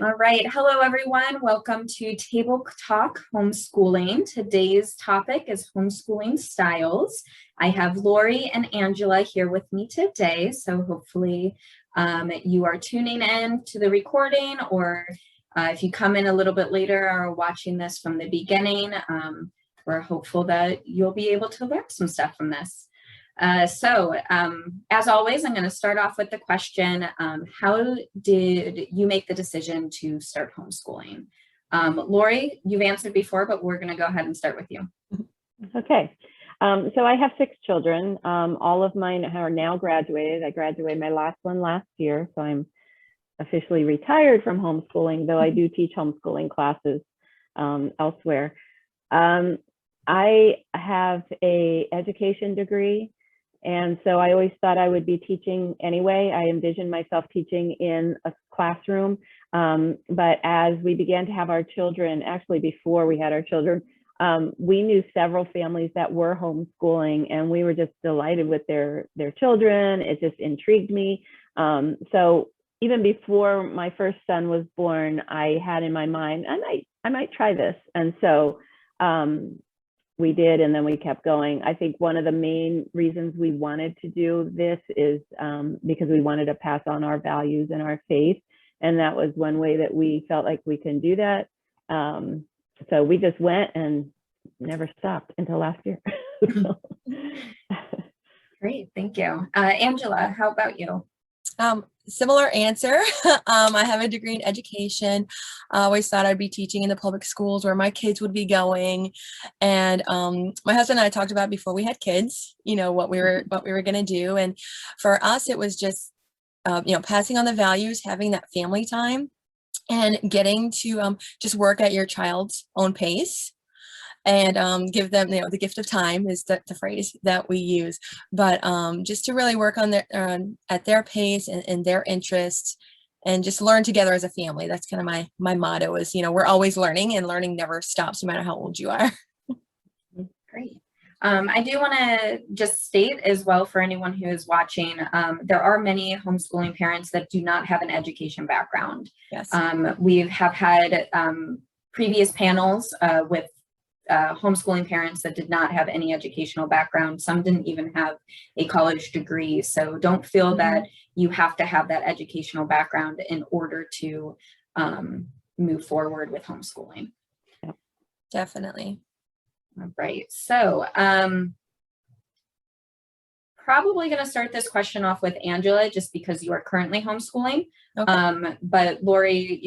All right. Hello, everyone. Welcome to Table Talk Homeschooling. Today's topic is homeschooling styles. I have Lori and Angela here with me today. So hopefully you are tuning in to the recording, or if you come in a little bit later or watching this from the beginning, we're hopeful that you'll be able to learn some stuff from this. As always, I'm going to start off with the question, how did you make the decision to start homeschooling? Lori, you've answered before, but we're going to go ahead and start with you. Okay. So I have 6 children. All of mine are now graduated. I graduated my last one last year, so I'm officially retired from homeschooling, though I do teach homeschooling classes elsewhere. I have an education degree. And so I always thought I would be teaching anyway. I envisioned myself teaching in a classroom. But as we began to have our children, actually before we had our children, we knew several families that were homeschooling, and we were just delighted with their children. It just intrigued me. So even before my first son was born, I had in my mind, I might try this. And so we did, and then we kept going. I think one of the main reasons we wanted to do this is because we wanted to pass on our values and our faith. And that was one way that we felt like we can do that. So we just went and never stopped until last year. Great, thank you. Angela, how about you? Similar answer. I have a degree in education. I always thought I'd be teaching in the public schools where my kids would be going. And my husband and I talked about before we had kids, what we were going to do. And for us, it was just, passing on the values, having that family time, and getting to just work at your child's own pace. And give them, the gift of time is the phrase that we use, but just to really work on at their pace and their interests, and just learn together as a family. That's kind of my motto is, we're always learning, and learning never stops, no matter how old you are. Great. I do want to just state as well, for anyone who is watching, there are many homeschooling parents that do not have an education background. Yes. We have had previous panels with homeschooling parents that did not have any educational background. Some didn't even have a college degree. So don't feel that you have to have that educational background in order to move forward with homeschooling. Definitely. All right. So probably going to start this question off with Angela, just because you are currently homeschooling. Okay. But Lori,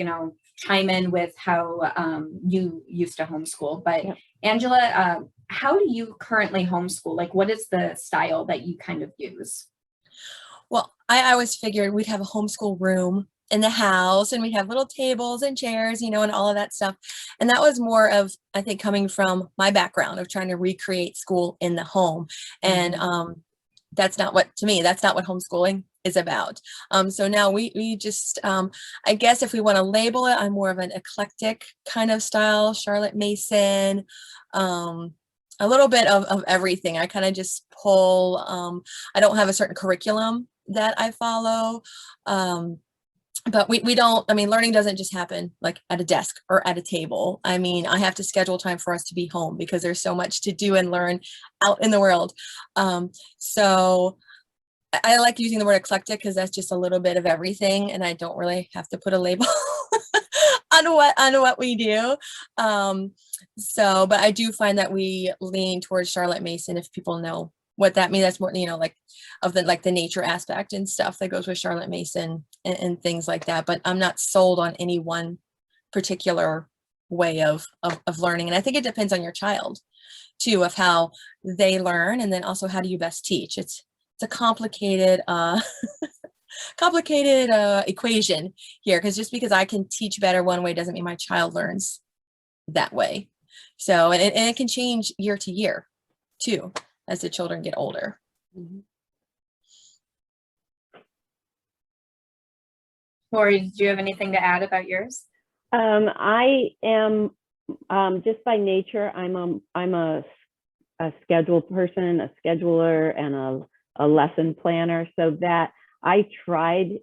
chime in with how you used to homeschool. But yep. Angela, how do you currently homeschool? Like, what is the style that you kind of use? Well, I always figured we'd have a homeschool room in the house, and we'd have little tables and chairs, and all of that stuff. And that was more of, I think, coming from my background of trying to recreate school in the home. And that's not what homeschooling is about. So now we just, I guess if we want to label it, I'm more of an eclectic kind of style, Charlotte Mason, a little bit of everything. I kind of just pull, I don't have a certain curriculum that I follow. But we don't, learning doesn't just happen like at a desk or at a table. I have to schedule time for us to be home because there's so much to do and learn out in the world. So I like using the word eclectic because that's just a little bit of everything, and I don't really have to put a label on what we do. But I do find that we lean towards Charlotte Mason, if people know what that means. That's more, like the nature aspect and stuff that goes with Charlotte Mason and things like that. But I'm not sold on any one particular way of learning. And I think it depends on your child too, of how they learn. And then also, how do you best teach? It's a complicated equation here, because just because I can teach better one way doesn't mean my child learns that way. So, and it can change year to year too, as the children get older. Lori, did you have anything to add about yours? I am just by nature, I'm a schedule person, a scheduler, and a lesson planner, so that I tried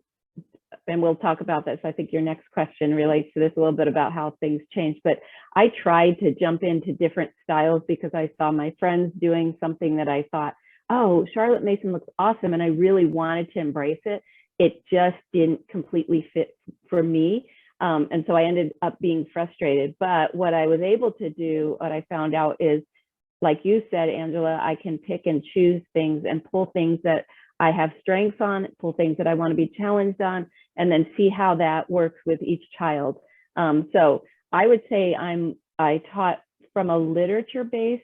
and we'll talk about this. I think your next question relates to this a little bit about how things change, but I tried to jump into different styles because I saw my friends doing something that I thought, oh, Charlotte Mason looks awesome. And I really wanted to embrace it. It just didn't completely fit for me. And so I ended up being frustrated. But what I was able to do, what I found out is, like you said, Angela, I can pick and choose things and pull things that I have strengths on, pull things that I want to be challenged on, and then see how that works with each child. So I would say I taught from a literature-based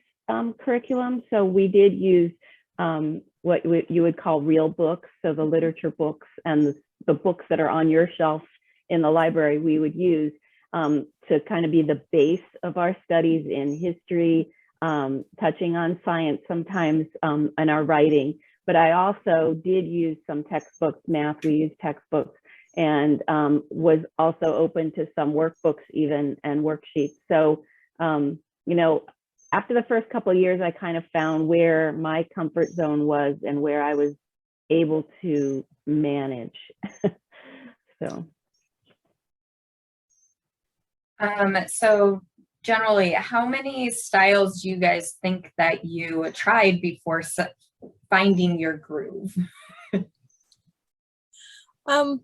curriculum. So we did use what you would call real books. So the literature books and the books that are on your shelf in the library, we would use to kind of be the base of our studies in history, touching on science sometimes in our writing. But I also did use some textbooks, math, we used textbooks, and was also open to some workbooks even and worksheets. So, you know, after the first couple of years, I kind of found where my comfort zone was and where I was able to manage. So. So generally, how many styles do you guys think that you tried before finding your groove? I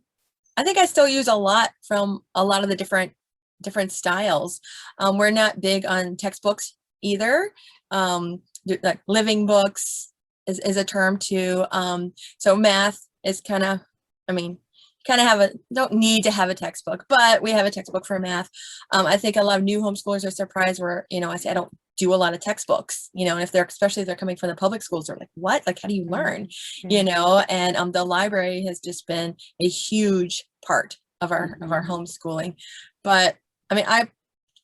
think I still use a lot from a lot of the different styles. We're not big on textbooks either. Like living books is a term too. So math is kind of, I mean, don't need to have a textbook, but we have a textbook for math. I think a lot of new homeschoolers are surprised where, you know, I say I don't do a lot of textbooks, you know, and especially if they're coming from the public schools, they're like, what? Like, how do you learn? You know, and the library has just been a huge part of our homeschooling. But I mean,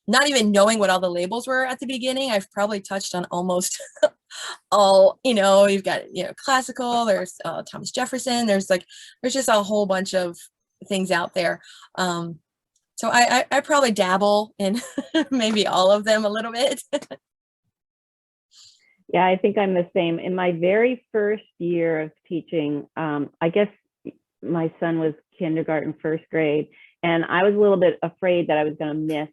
not even knowing what all the labels were at the beginning, I've probably touched on almost all, you know, you've got, you know, classical, there's Thomas Jefferson, there's just a whole bunch of things out there. So I probably dabble in maybe all of them a little bit. Yeah, I think I'm the same. In my very first year of teaching, I guess my son was kindergarten, first grade, and I was a little bit afraid that I was going to miss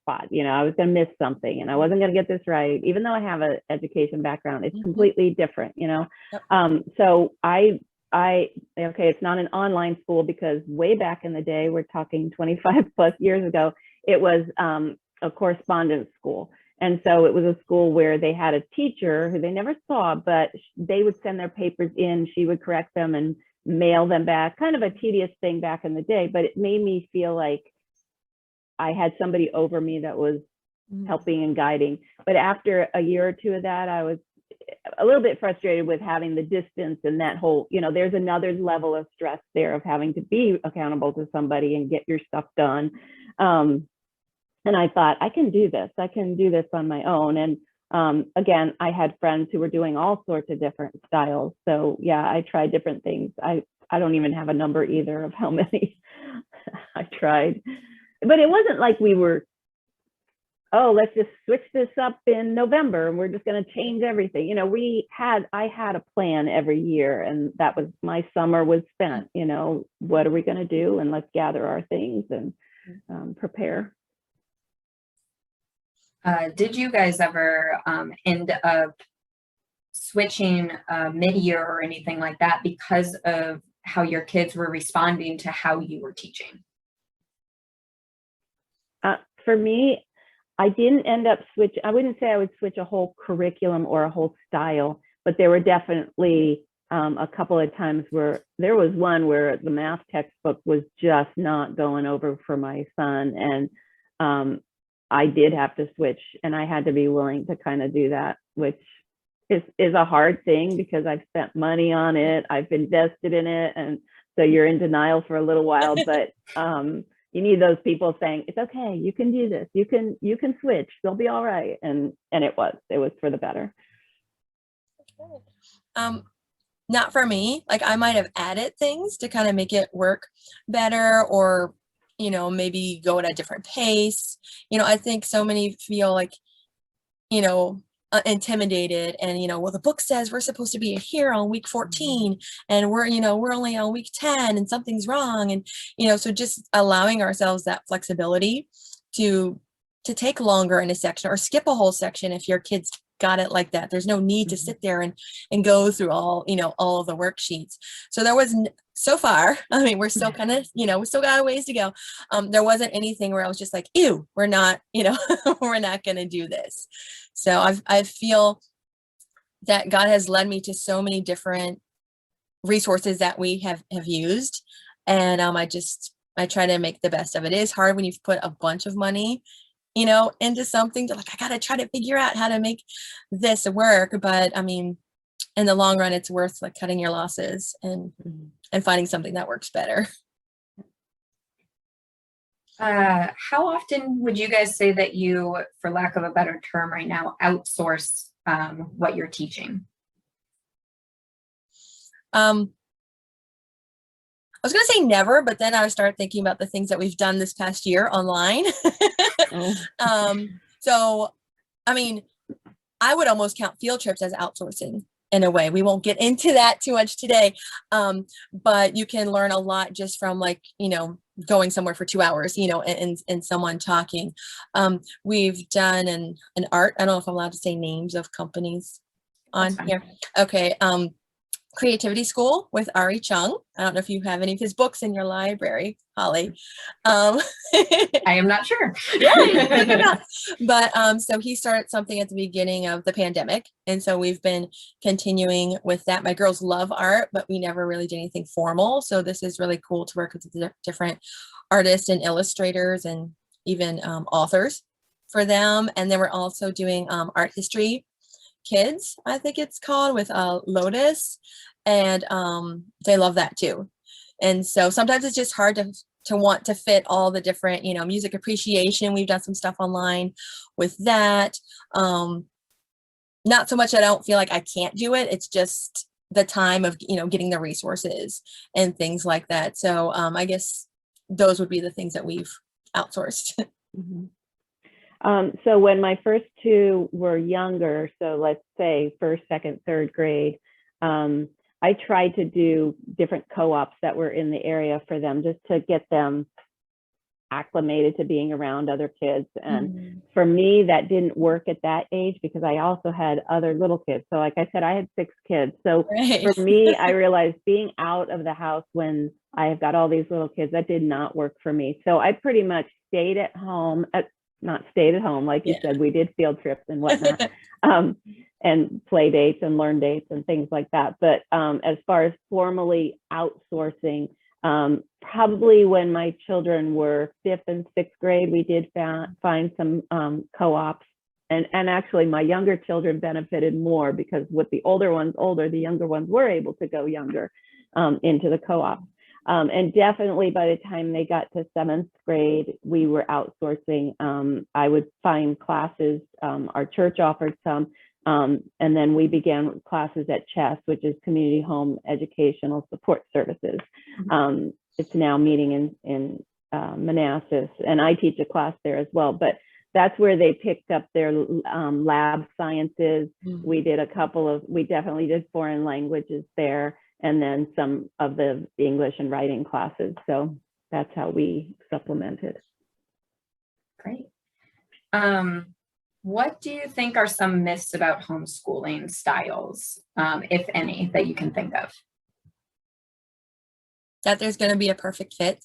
spot, you know, I was going to miss something and I wasn't going to get this right, even though I have an education background. It's completely different, you know. Yep. So okay, it's not an online school because way back in the day, we're talking 25 plus years ago, it was a correspondence school. And so it was a school where they had a teacher who they never saw, but they would send their papers in, she would correct them and mail them back, kind of a tedious thing back in the day, but it made me feel like I had somebody over me that was helping and guiding. But after a year or two of that, I was a little bit frustrated with having the distance and that whole, you know, there's another level of stress there of having to be accountable to somebody and get your stuff done. And I thought, I can do this. I can do this on my own. And again, I had friends who were doing all sorts of different styles. So yeah, I tried different things. I don't even have a number either of how many I tried. But it wasn't like we were, oh, let's just switch this up in November and we're just going to change everything. You know, I had a plan every year, and that was my summer was spent, you know, what are we going to do? And let's gather our things and prepare. Did you guys ever end up switching mid-year or anything like that because of how your kids were responding to how you were teaching? For me, I didn't end up I wouldn't say I would switch a whole curriculum or a whole style, but there were definitely a couple of times where there was one where the math textbook was just not going over for my son. And I did have to switch, and I had to be willing to kind of do that, which is a hard thing because I've spent money on it. I've invested in it. And so you're in denial for a little while, but you need those people saying, it's okay, you can do this. You can switch, they'll be all right. And it was for the better. Not for me. Like I might have added things to kind of make it work better, or, you know, maybe go at a different pace. You know, I think so many feel like, you know, intimidated and, well, the book says we're supposed to be here on week 14 and we're only on week 10 and something's wrong. And, so just allowing ourselves that flexibility to take longer in a section or skip a whole section if your kids got it like that. There's no need to sit there and go through all of the worksheets. So there was so far, I mean, we're still kind of, we still got a ways to go. There wasn't anything where I was just like, ew, we're not, we're not going to do this. So I feel that God has led me to so many different resources that we have used. And I try to make the best of it. It is hard when you've put a bunch of money into something to I got to try to figure out how to make this work. But I mean, in the long run, it's worth cutting your losses and finding something that works better. How often would you guys say that you, for lack of a better term right now, outsource what you're teaching? I was going to say never, but then I started thinking about the things that we've done this past year online. So, I mean, I would almost count field trips as outsourcing in a way. We won't get into that too much today. But you can learn a lot just from going somewhere for 2 hours, and someone talking. We've done an art. I don't know if I'm allowed to say names of companies on here. Okay. Creativity School with Ari Chung. I don't know if you have any of his books in your library, Holly. I am not sure. Yeah, but so he started something at the beginning of the pandemic, and so we've been continuing with that. My girls love art, but we never really did anything formal. So this is really cool to work with different artists and illustrators and even authors for them. And then we're also doing art history kids, I think it's called, with Lotus, and they love that too. And so sometimes it's just hard to want to fit all the different, music appreciation. We've done some stuff online with that. Not so much I don't feel like I can't do it. It's just the time of, getting the resources and things like that. So I guess those would be the things that we've outsourced. So when my first two were younger, so let's say first, second, third grade, I tried to do different co-ops that were in the area for them just to get them acclimated to being around other kids. And for me, that didn't work at that age because I also had other little kids. So like I said, I had 6 kids. So for me, I realized being out of the house when I've got all these little kids, that did not work for me. So I pretty much stayed at home, not stayed at home, like you said, we did field trips and whatnot, and play dates and learn dates and things like that. But as far as formally outsourcing, probably when my children were 5th and 6th grade, we did find some co-ops. And actually my younger children benefited more because with the older ones older, the younger ones were able to go younger into the co-op. And definitely by the time they got to 7th grade, we were outsourcing. I would find classes, our church offered some, and then we began classes at CHES, which is Community Home Educational Support Services. It's now meeting in Manassas, and I teach a class there as well, but that's where they picked up their lab sciences. We did we definitely did foreign languages there, and then some of the English and writing classes. So that's how we supplemented. Great. What do you think are some myths about homeschooling styles, if any, that you can think of? That there's going to be a perfect fit.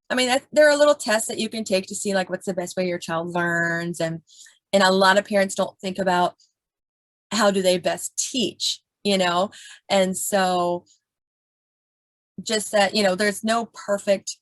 I mean, there are little tests that you can take to see what's the best way your child learns. And a lot of parents don't think about how do they best teach, and so just that, there's no perfect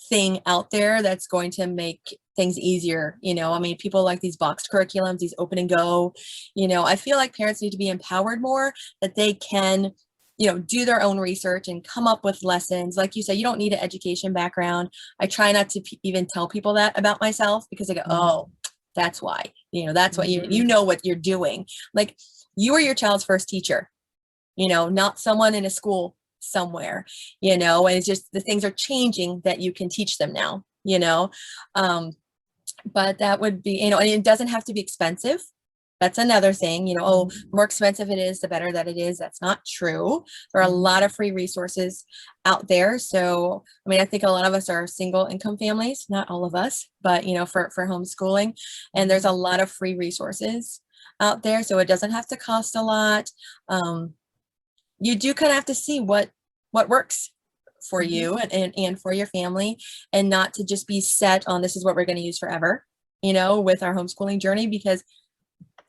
thing out there that's going to make things easier. I mean, people like these boxed curriculums, these open and go, I feel like parents need to be empowered more, that they can, do their own research and come up with lessons. Like you said, you don't need an education background. I try not to even tell people that about myself because they go, oh, that's why, that's what you know what you're doing. Like, you are your child's first teacher, not someone in a school somewhere, and it's just the things are changing that you can teach them now, but that would be, and it doesn't have to be expensive. That's another thing, oh, the more expensive it is, the better that it is. That's not true. There are a lot of free resources out there. So, I think a lot of us are single income families, not all of us, but, for homeschooling. And there's a lot of free resources out there. So it doesn't have to cost a lot. You do kind of have to see what works for you and for your family, and not to just be set on this is what we're going to use forever, with our homeschooling journey, because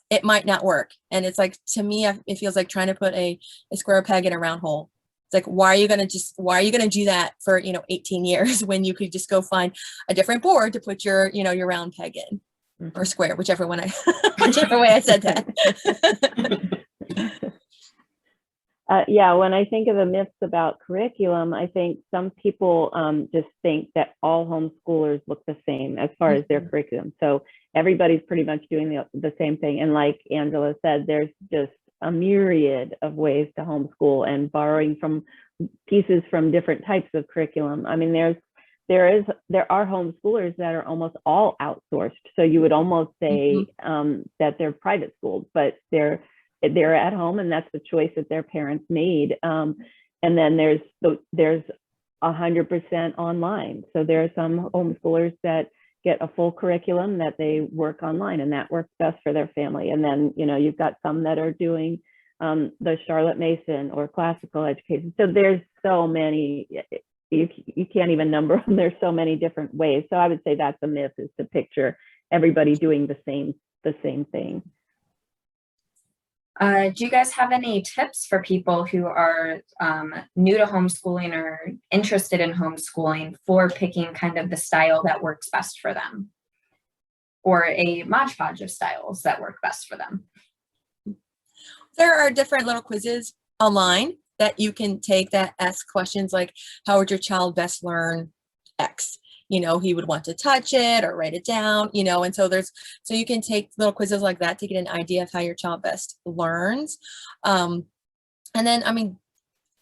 it might not work. And it's like, to me, it feels like trying to put a square peg in a round hole. It's like, why are you going to do that for, 18 years when you could just go find a different board to put your, your round peg in, or square, whichever way I said that. Yeah, when I think of the myths about curriculum, I think some people just think that all homeschoolers look the same as far as their curriculum. So everybody's pretty much doing the same thing. And like Angela said, there's just a myriad of ways to homeschool and borrowing from pieces from different types of curriculum. There are homeschoolers that are almost all outsourced. So you would almost say that they're private schools, but they're at home, and that's the choice that their parents made. And then there's 100% online. So there are some homeschoolers that get a full curriculum that they work online, and that works best for their family. And then, you've got some that are doing the Charlotte Mason or classical education. So there's so many, you can't even number them. There's so many different ways. So I would say that's a myth, is to picture everybody doing the same thing. Do you guys have any tips for people who are new to homeschooling or interested in homeschooling for picking kind of the style that works best for them, or a modge podge of styles that work best for them? There are different little quizzes online that you can take that ask questions like, how would your child best learn X? He would want to touch it or write it down, and so you can take little quizzes like that to get an idea of how your child best learns. And then,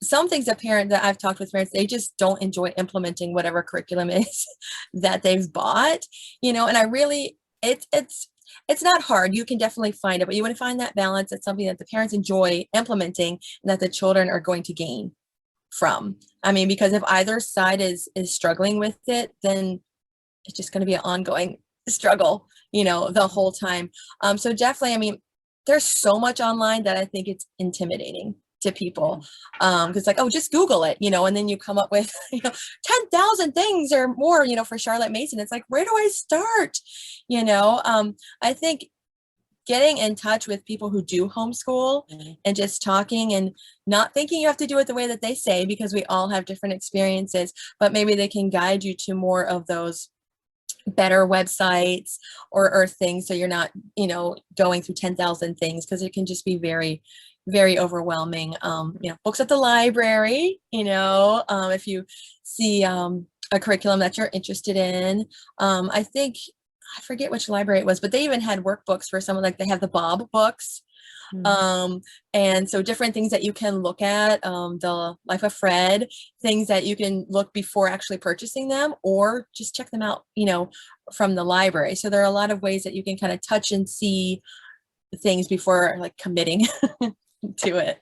some things that I've talked with parents, they just don't enjoy implementing whatever curriculum is that they've bought, and I really, it's not hard. You can definitely find it, but you want to find that balance. It's something that the parents enjoy implementing and that the children are going to gain from. Because if either side is struggling with it, then it's just going to be an ongoing struggle, the whole time. So definitely, there's so much online that I think it's intimidating to people. Because like, oh, just Google it, and then you come up with, 10,000 things or more, for Charlotte Mason. It's like, where do I start? I think getting in touch with people who do homeschool and just talking, and not thinking you have to do it the way that they say, because we all have different experiences, but maybe they can guide you to more of those better websites or things, so you're not, going through 10,000 things, because it can just be very, very overwhelming. Books at the library, if you see a curriculum that you're interested in. I forget which library it was, but they even had workbooks for someone, like they have the Bob books. And so different things that you can look at, the Life of Fred, things that you can look before actually purchasing them, or just check them out, from the library. So there are a lot of ways that you can kind of touch and see things before like committing to it.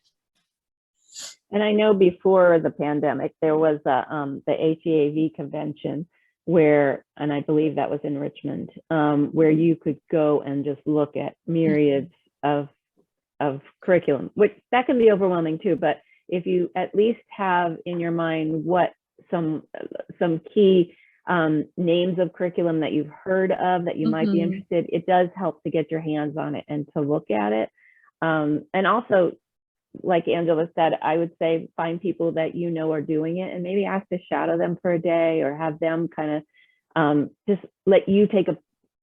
And I know before the pandemic, there was the HEAV convention where, and I believe that was in Richmond, where you could go and just look at myriads of curriculum, which that can be overwhelming too. But if you at least have in your mind what some key names of curriculum that you've heard of that you might be interested, it does help to get your hands on it and to look at it. And also, like Angela said, I would say find people that are doing it, and maybe ask to shadow them for a day, or have them kind of just let you take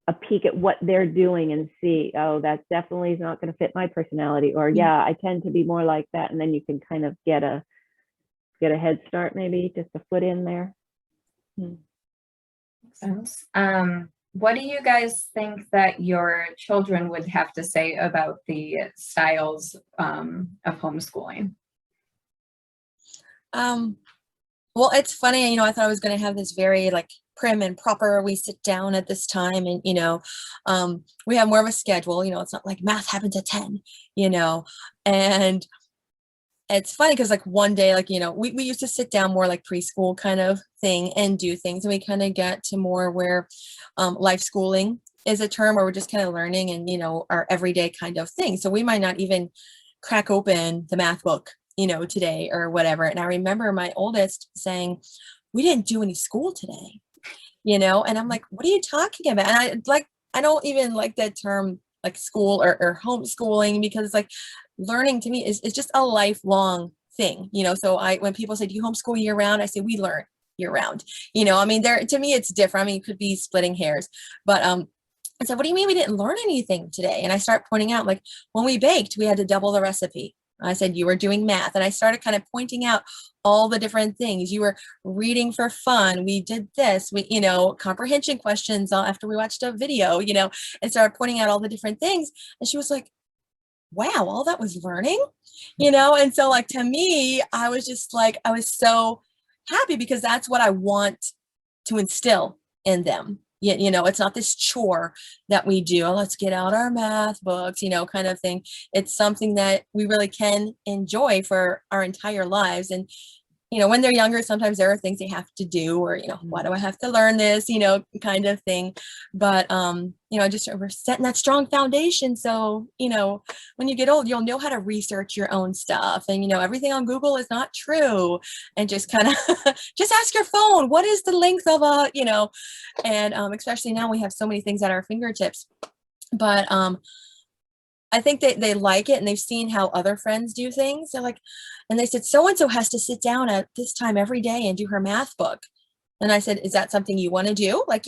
a peek at what they're doing and see, oh, that definitely is not going to fit my personality, or yeah, I tend to be more like that. And then you can kind of get a head start, maybe just a foot in there. Makes sense. What do you guys think that your children would have to say about the styles of homeschooling? Well, it's funny, I thought I was going to have this very like prim and proper, we sit down at this time and, we have more of a schedule, it's not like math happens at 10, you know, and it's funny because like one day, like, we used to sit down more like preschool kind of thing and do things. And we kind of get to more where life schooling is a term where we're just kind of learning and, our everyday kind of thing. So we might not even crack open the math book, today or whatever. And I remember my oldest saying, we didn't do any school today, and I'm like, what are you talking about? And I don't even like that term like school or homeschooling, because it's like learning to me is just a lifelong thing, so when people say, do you homeschool year round? I say, we learn year round, I mean, to me, it's different. I mean, it could be splitting hairs, but, I said, what do you mean we didn't learn anything today? And I start pointing out, like, when we baked, we had to double the recipe. I said, you were doing math. And I started kind of pointing out all the different things. You were reading for fun. We did this, comprehension questions after we watched a video, and started pointing out all the different things. And she was like, wow, all that was learning, And so like, to me, I was just like, I was so happy because that's what I want to instill in them. It's not this chore that we do. Oh, let's get out our math books, kind of thing. It's something that we really can enjoy for our entire lives. And, when they're younger, sometimes there are things they have to do, or, why do I have to learn this, kind of thing. But, just we're setting that strong foundation. So, when you get old, you'll know how to research your own stuff. And, everything on Google is not true. And just kind of just ask your phone, what is the length of and especially now we have so many things at our fingertips. But I think they like it, and they've seen how other friends do things. They're like, and they said, so-and-so has to sit down at this time every day and do her math book. And I said, is that something you want to do? Like,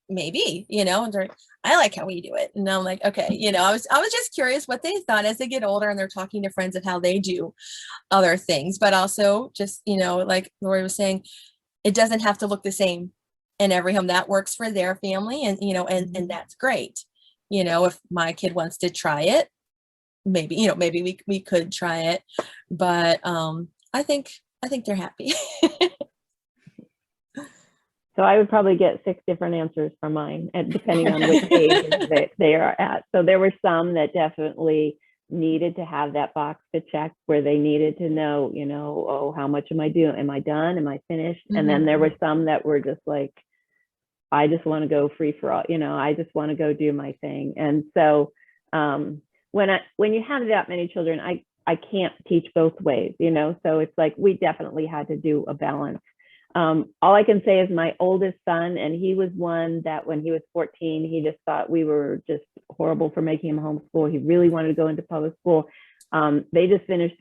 maybe, and they're like, I like how we do it. And I'm like, okay, I was just curious what they thought as they get older and they're talking to friends of how they do other things. But also just, like Lori was saying, it doesn't have to look the same in every home. That works for their family, and, and that's great. If my kid wants to try it, maybe, maybe we could try it, but I think they're happy. So I would probably get 6 different answers from mine, and depending on which age they are at. So there were some that definitely needed to have that box to check, where they needed to know, oh, how much am I doing? Am I done? Am I finished? Mm-hmm. And then there were some that were just like, I just want to go free for all, I just want to go do my thing. And so when you have that many children, I can't teach both ways, so it's like, we definitely had to do a balance. All I can say is my oldest son, and he was one that when he was 14, he just thought we were just horrible for making him homeschool. He really wanted to go into public school. They just finished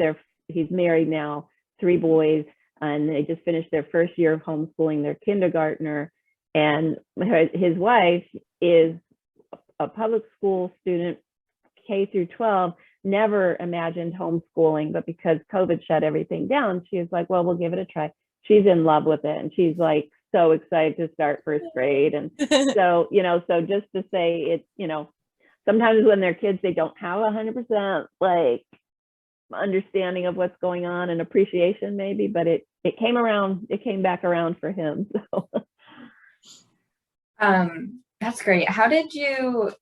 he's married now, 3 boys, and they just finished their first year of homeschooling, their kindergartner. And his wife is a public school student, K through 12, never imagined homeschooling, but because COVID shut everything down, she was like, well, we'll give it a try. She's in love with it. And she's like, so excited to start first grade. And so, so just to say it's, sometimes when they're kids, they don't have 100% like understanding of what's going on and appreciation maybe, but it came back around for him. So. That's great. How did you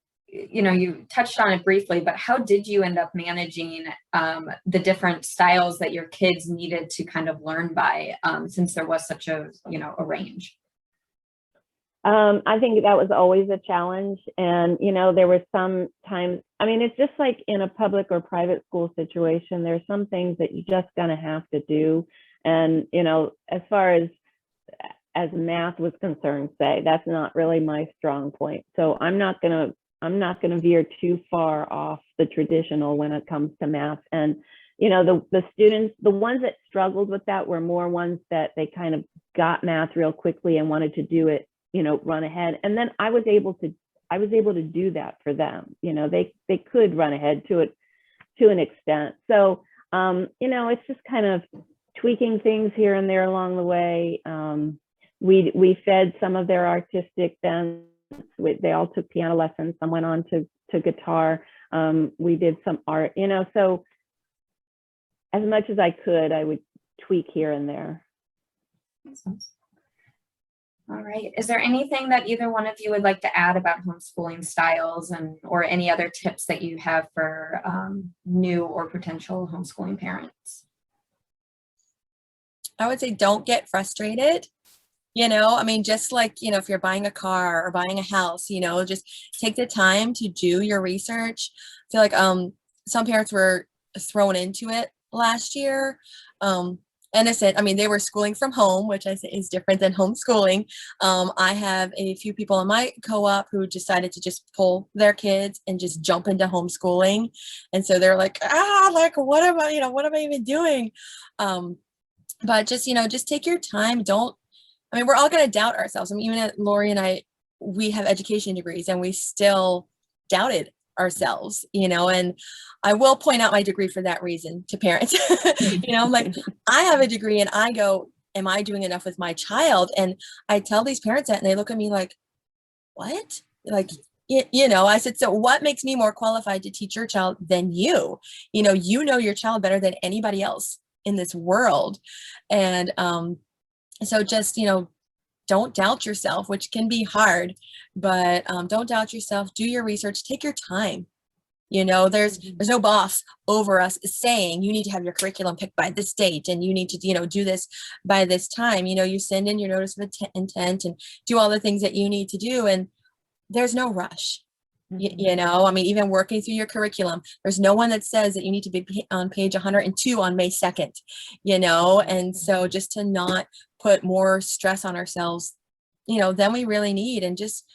touched on it briefly, but how did you end up managing the different styles that your kids needed to kind of learn by, since there was such a range? I think that was always a challenge. And, there were some times, I mean, it's just like in a public or private school situation, there's some things that you just gonna have to do. And, as far as math was concerned, say, that's not really my strong point. So I'm not gonna veer too far off the traditional when it comes to math. And, the students, the ones that struggled with that were more ones that they kind of got math real quickly and wanted to do it, run ahead. And then I was able to do that for them. They could run ahead to it to an extent. So, it's just kind of tweaking things here and there along the way. We fed some of their artistic bents. They all took piano lessons. Some went on to guitar. We did some art, so as much as I could, I would tweak here and there. Makes sense. All right. Is there anything that either one of you would like to add about homeschooling styles or any other tips that you have for new or potential homeschooling parents? I would say don't get frustrated. I mean, just like, if you're buying a car or buying a house, just take the time to do your research. I feel like some parents were thrown into it last year. Innocent. I mean, they were schooling from home, which I say is different than homeschooling. I have a few people in my co-op who decided to just pull their kids and just jump into homeschooling. And so they're like, what am I even doing? But just take your time. We're all going to doubt ourselves. I mean, even Lori and I, we have education degrees and we still doubted ourselves, and I will point out my degree for that reason to parents. I'm like, I have a degree and I go, am I doing enough with my child? And I tell these parents that and they look at me like, what? Like, I said, so what makes me more qualified to teach your child than you? You know your child better than anybody else in this world. And so just, don't doubt yourself, which can be hard, but don't doubt yourself. Do your research, take your time. There's no boss over us saying you need to have your curriculum picked by this date and you need to, do this by this time. You send in your notice of intent and do all the things that you need to do. And there's no rush. I mean, even working through your curriculum, there's no one that says that you need to be on page 102 on May 2nd, and so just to not put more stress on ourselves, than we really need, and just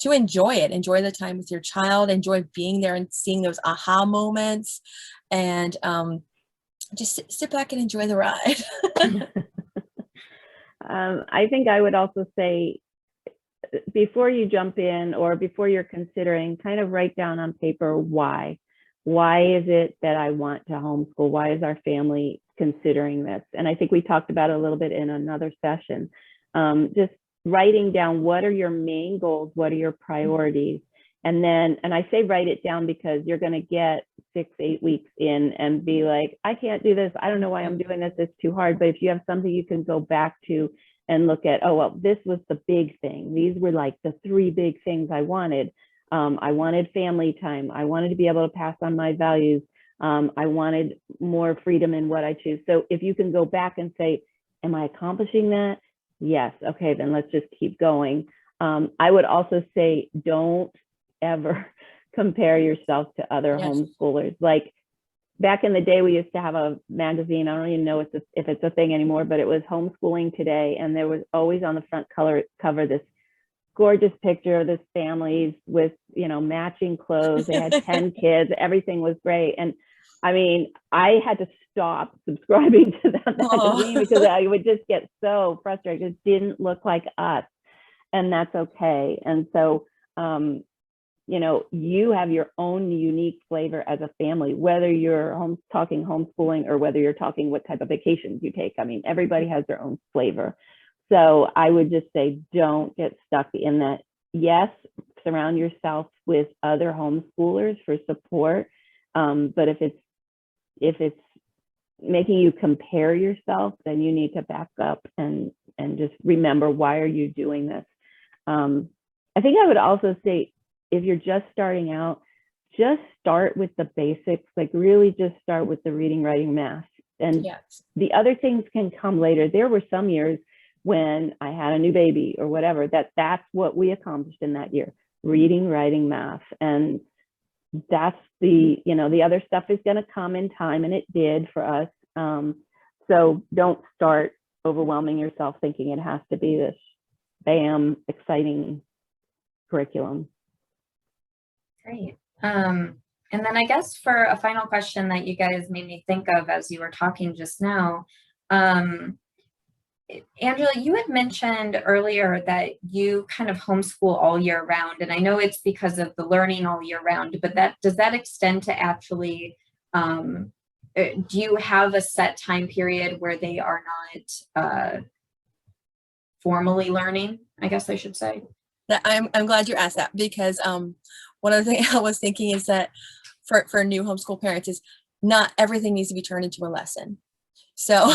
to enjoy the time with your child, enjoy being there and seeing those aha moments, and just sit back and enjoy the ride. I think I would also say, before you jump in or before you're considering, kind of write down on paper why is it that I want to homeschool? Why is our family considering this? And I think we talked about it a little bit in another session. Just writing down, what are your main goals? What are your priorities? And I say write it down because you're going to get 6-8 weeks in and be like, I can't do this. I don't know why I'm doing this. It's too hard. But if you have something you can go back to and look at, oh, well, this was the big thing. These were like the 3 big things I wanted. I wanted family time. I wanted to be able to pass on my values. I wanted more freedom in what I choose. So if you can go back and say, am I accomplishing that? Yes. Okay, then let's just keep going. I would also say, don't ever compare yourself to other homeschoolers. Like, back in the day, we used to have a magazine. I don't even know if it's a thing anymore, but it was Homeschooling Today. And there was always on the front cover this gorgeous picture of this families with, matching clothes. They had 10 kids. Everything was great. And I mean, I had to stop subscribing to that magazine because I would just get so frustrated. It didn't look like us, and that's okay. And so, you have your own unique flavor as a family, whether you're talking homeschooling or whether you're talking what type of vacations you take. I mean, everybody has their own flavor. So I would just say, don't get stuck in that. Yes, surround yourself with other homeschoolers for support. But if it's making you compare yourself, then you need to back up and just remember, why are you doing this? I think I would also say, if you're just starting out, just start with the basics, like really just start with the reading, writing, math. And the other things can come later. There were some years when I had a new baby or whatever, that's what we accomplished in that year, reading, writing, math. And that's the other stuff is going to come in time, and it did for us. So don't start overwhelming yourself thinking it has to be this bam, exciting curriculum. Great. And then I guess for a final question that you guys made me think of as you were talking just now, Angela, you had mentioned earlier that you kind of homeschool all year round, and I know it's because of the learning all year round, but does that extend to actually, do you have a set time period where they are not formally learning, I guess I should say? I'm glad you asked that, because one of the things I was thinking is that for new homeschool parents is not everything needs to be turned into a lesson. So,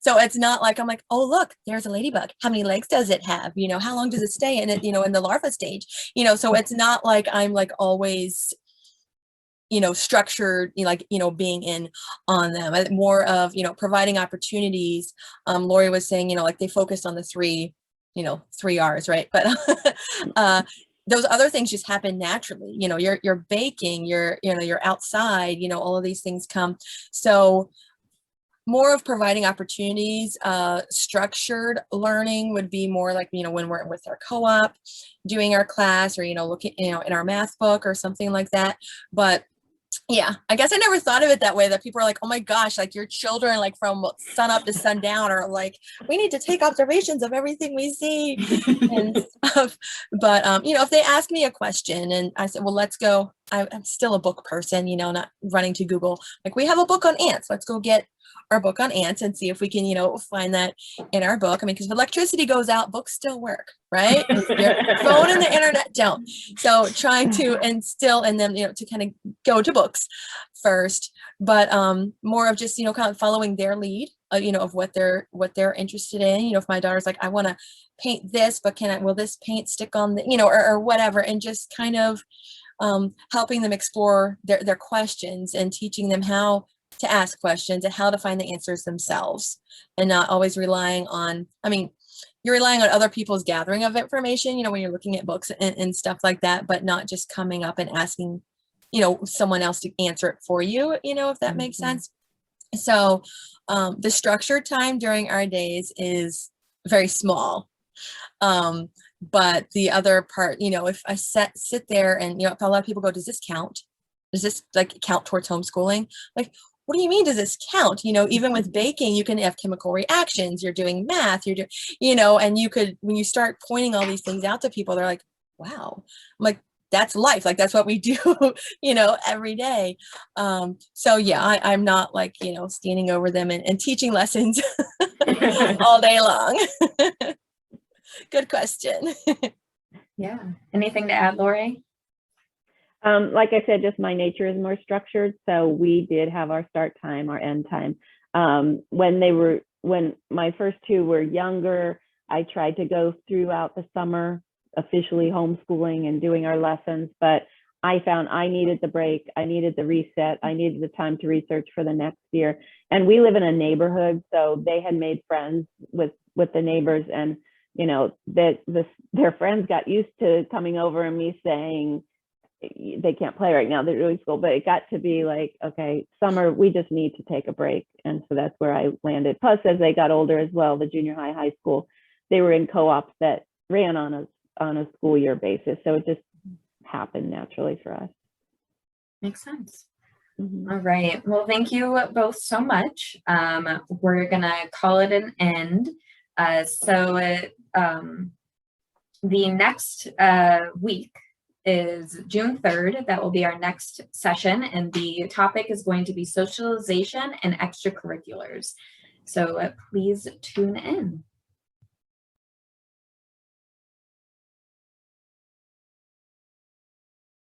so it's not like I'm like, oh, look, there's a ladybug. How many legs does it have? You know, how long does it stay in it, you know, in the larva stage? You know, so it's not like I'm like always, you know, structured, you know, like, you know, being in on them. More of, you know, providing opportunities. Lori was saying, you know, like they focused on the three, you know, 3 R's, right? But those other things just happen naturally. You know, you're baking, you know, you're outside, you know, all of these things come. So more of providing opportunities. Structured learning would be more like, you know, when we're with our co-op doing our class, or, you know, looking, you know, in our math book or something like that. But yeah, I guess I never thought of it that way, that people are like, oh my gosh, like your children, like from sun up to sundown, are like, we need to take observations of everything we see and stuff. But, you know, if they ask me a question and I said, well, let's go, I'm still a book person, you know, not running to Google. Like, we have a book on ants. Let's go get our book on ants and see if we can, you know, find that in our book. I mean, because if electricity goes out, books still work, right? Your phone and the internet don't. So trying to instill in them, you know, to kind of go to books first, but more of just, you know, kind of following their lead, you know, of what they're interested in. You know, if my daughter's like, I want to paint this, but will this paint stick on the, you know, or whatever, and just kind of helping them explore their questions and teaching them how to ask questions and how to find the answers themselves, and not always relying on, I mean, you're relying on other people's gathering of information, you know, when you're looking at books and stuff like that, but not just coming up and asking, you know, someone else to answer it for you, you know, if that makes sense. So the structured time during our days is very small. But the other part, you know, if I sit there and, you know, if a lot of people go, does this count? Does this like count towards homeschooling? Like, what do you mean, does this count? You know, even with baking, you can have chemical reactions, you're doing math, you're doing, you know, and you could, when you start pointing all these things out to people, they're like, wow. I'm like, that's life. Like, that's what we do, you know, every day. So yeah, I'm not like, you know, standing over them and teaching lessons all day long. Good question. Yeah. Anything to add, Lori? Like I said, just my nature is more structured. So we did have our start time, our end time. When my first two were younger, I tried to go throughout the summer, officially homeschooling and doing our lessons, but I found I needed the break. I needed the reset. I needed the time to research for the next year. And we live in a neighborhood, so they had made friends with the neighbors, and, you know, their friends got used to coming over and me saying, they can't play right now, they're doing school. But it got to be like, okay, summer, we just need to take a break. And so that's where I landed. Plus, as they got older as well, the junior high school, they were in co-ops that ran on a school year basis. So it just happened naturally for us. Makes sense. All right. Well, thank you both so much. We're gonna call it an end. The next week is June 3rd. That will be our next session, and the topic is going to be socialization and extracurriculars. So please tune in.